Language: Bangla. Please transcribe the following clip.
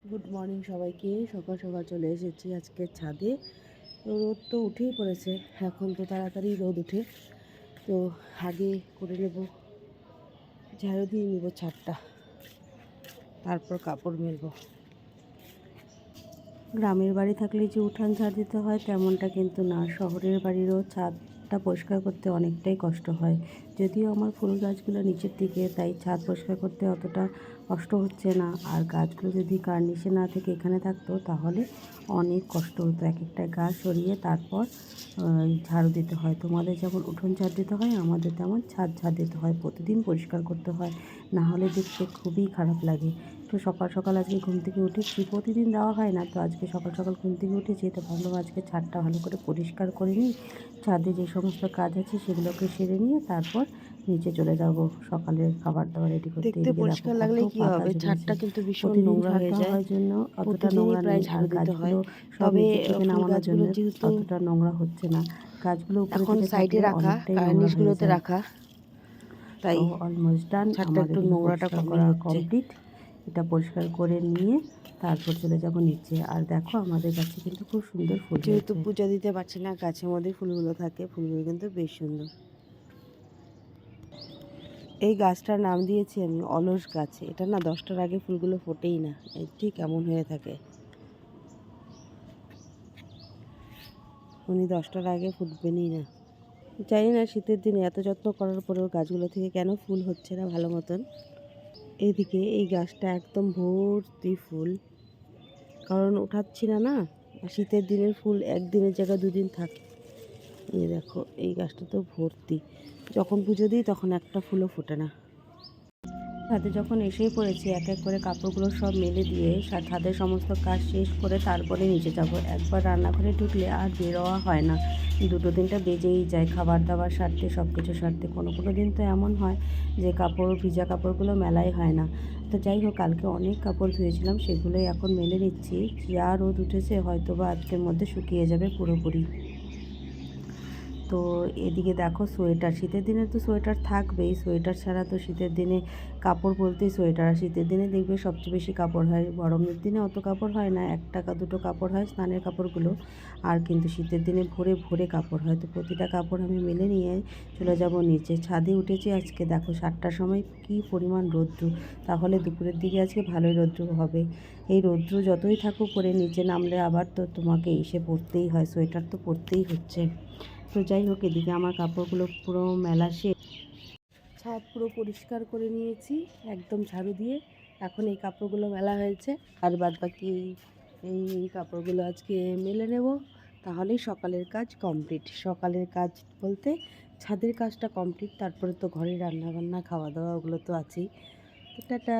গুড মর্নিং সবাইকে। সকাল সকাল চলে এসেছি আজকে ছাদে। তো রোদ তো উঠেই পড়েছে, এখন তো তাড়াতাড়ি রোদ উঠে। তো আগে করে নেব, ঝাড়ু দিয়ে নেব ছাদটা, তারপর কাপড় মেলবো। গ্রামের বাড়ি থাকলে যে উঠান ঝাড় দিতে হয় তেমনটা কিন্তু না, শহরের বাড়িরও ছাদটা পরিষ্কার করতে অনেকটাই কষ্ট হয়। যদিও আমার ফুল গাছগুলো নিচের দিকে, তাই ছাদ পরিষ্কার করতে অতটা কষ্ট হচ্ছে না। আর গাছগুলো যদি কার্নিশে না থেকে এখানে থাকতো তাহলে অনেক কষ্ট হতো, এক একটা গাছ সরিয়ে তারপর ঝাড়ু দিতে হয়। তোমাদের যেমন উঠোন ঝাড় দিতে হয়, আমাদের তেমন ছাদ ঝাড় দিতে হয়, প্রতিদিন পরিষ্কার করতে হয়, না হলে দেখতে খুবই খারাপ লাগে। তো সকাল সকাল আজকে ঘুম থেকে উঠেছি, প্রতিদিন দেওয়া হয় না, তো আজকে সকাল সকাল ঘুম থেকে উঠেছি, তো ভাবলাম আজকে ছাদটা ভালো করে পরিষ্কার করে নিই। ছাদে যে সমস্ত কাজ আছে সেগুলোকে সেরে নিয়ে তারপর নিচে চলে যাব সকালের খাবার দাবার রেডি করতে। দেখতে পরিষ্কার লাগলে কি হবে, ছাদটা কিন্তু ভীষণ প্রতিদিন নোংরা ঝাড় হয়ে দেওয়া যায়। হয় জন্য অতটা প্রতিদিনই নোংরা প্রায় নেই, আর ঝাড়ু দিতে হয়। গাছগুলো সব তবে নিচের থেকে ফুল নামানোর জন্য গাছগুলো যেহেতু অতটা নোংরা হচ্ছে না। গাছগুলো উপরে এখন থেকে সাইডে থাকলে রাখা, অনেকটাই নোংরা হয়ে কার্নিশগুলোতে যায়। রাখা, তো তাই অলমোস্ট ডান, ছাদটা আমাদের একটু এদিকে নোংরাটা পরিষ্কার কমই করা হচ্ছে। কমপ্লিট। এটা পরিষ্কার করে নিয়ে তারপর চলে যাব নিচে। আর দেখো আমাদের গাছে কিন্তু খুব সুন্দর ফুল যেহেতু হয়েছে। পূজা দিতে পারছি না, গাছের মধ্যে ফুলগুলো থাকে, ফুলগুলো কিন্তু বেশ সুন্দর। এই গাছটার নাম দিয়েছি আমি অলস গাছ। এটা না 10টার আগে ফুলগুলো ফোটেই না, এই ঠিক এমন হয়ে থাকে। উনি 10টার আগে ফুটবেনই না। জানি না শীতের দিনে এত যত্ন করার পরেও গাছগুলো থেকে কেন ফুল হচ্ছে না ভালো মতন। এইদিকে এই গাছটা একদম ভর্তি ফুল, কারণ উঠাচ্ছি না না। আর শীতের দিনের ফুল একদিনের জায়গায় দুদিন থাকে। এই দেখো এই গাছটা তো ভর্তি, যখন পুজো দিই তখন একটা ফুলও ফোটে না। ছাদে যখন এসেই পড়েছি, এক এক করে কাপড়গুলো সব মেলে দিয়ে ছাদের সমস্ত কাজ শেষ করে তারপরে নিচে যাব। একবার রান্নাঘরে ঢুকলে আর বেরোয়া হয় না, 2-3টা বেজেই যায় খাবার দাবার সারতে, সব কিছু সারতে। কোনো কোনো দিন তো এমন হয় যে ভিজা কাপড়গুলো মেলাই হয় না। তো যাই হোক, কালকে অনেক কাপড় ধুয়েছিলাম, সেগুলোই এখন মেলে নিচ্ছি। যা রোদ উঠেছে, হয়তো বা আজকের মধ্যে শুকিয়ে যাবে পুরোপুরি। তো এদিকে দেখো সোয়েটার, শীতের দিনে তো সোয়েটার থাকবেই, সোয়েটার ছাড়া তো শীতের দিনে কাপড় বলতেই সোয়েটার। আর শীতের দিনে দেখবে সবচেয়ে বেশি কাপড় হয়, গরমের দিনে অত কাপড় হয় না, 1-2 কাপড় হয় স্নানের কাপড়গুলো। আর কিন্তু শীতের দিনে ভরে ভরে কাপড় হয়। তো প্রতিটা কাপড় আমি মেলে নিয়ে চলে যাব নিচে। ছাদে উঠেছি আজকে, দেখো 7টার সময় কী পরিমাণ রৌদ্র, তাহলে দুপুরের দিকে আজকে ভালোই রৌদ্র হবে। এই রৌদ্র যতই থাকুক, করে নিচে নামলে আবার তো তোমাকে এসে পরতেই হয়, সোয়েটার তো পরতেই হচ্ছে। তো যাই হোক, এদিকে আমার কাপড়গুলো পুরো মেলা শেষ, ছাদ পুরো পরিষ্কার করে নিয়েছি একদম ঝাড়ু দিয়ে। এখন এই কাপড়গুলো মেলা হয়েছে, আর বাদবাকি এই কাপড়গুলো আজকে মেলে নেব, তাহলেই সকালের কাজ কমপ্লিট। সকালের কাজ বলতে ছাদের কাজটা কমপ্লিট, তারপরে তো ঘরে রান্না বান্না খাওয়া দাওয়া ওগুলো তো আছেই। তো টাটা।